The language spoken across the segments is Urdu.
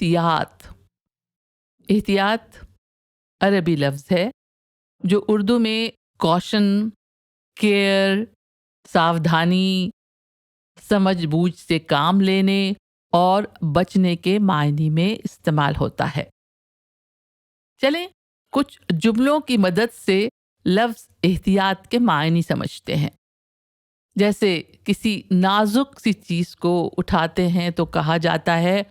احتیاط. احتیاط عربی لفظ ہے جو اردو میں کوشن، کیئر، ساودھانی، سمجھ بوجھ سے کام لینے اور بچنے کے معنی میں استعمال ہوتا ہے. چلیں کچھ جملوں کی مدد سے لفظ احتیاط کے معنی سمجھتے ہیں. جیسے کسی نازک سی چیز کو اٹھاتے ہیں تو کہا جاتا ہے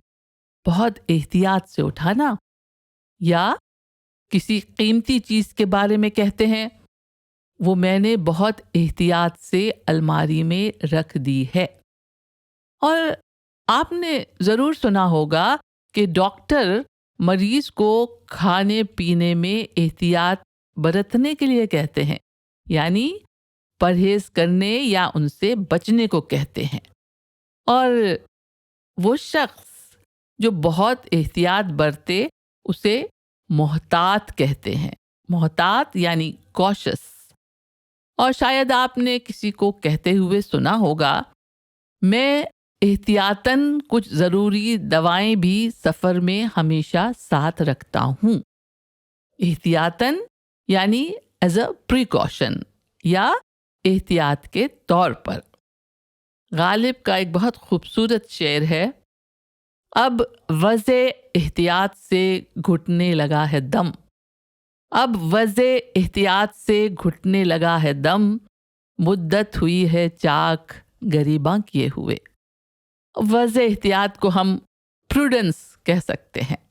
بہت احتیاط سے اٹھانا، یا کسی قیمتی چیز کے بارے میں کہتے ہیں وہ میں نے بہت احتیاط سے الماری میں رکھ دی ہے. اور آپ نے ضرور سنا ہوگا کہ ڈاکٹر مریض کو کھانے پینے میں احتیاط برتنے کے لیے کہتے ہیں، یعنی پرہیز کرنے یا ان سے بچنے کو کہتے ہیں. اور وہ شخص جو بہت احتیاط برتے اسے محتاط کہتے ہیں. محتاط یعنی کوشس. اور شاید آپ نے کسی کو کہتے ہوئے سنا ہوگا میں احتیاطاً کچھ ضروری دوائیں بھی سفر میں ہمیشہ ساتھ رکھتا ہوں. احتیاطاً یعنی ایز اے پریکاشن یا احتیاط کے طور پر. غالب کا ایک بہت خوبصورت شعر ہے، اب وضع احتیاط سے گھٹنے لگا ہے دم. اب وضع احتیاط سے گھٹنے لگا ہے دم، مدت ہوئی ہے چاک گریباں کیے ہوئے. وضع احتیاط کو ہم پروڈنس کہہ سکتے ہیں.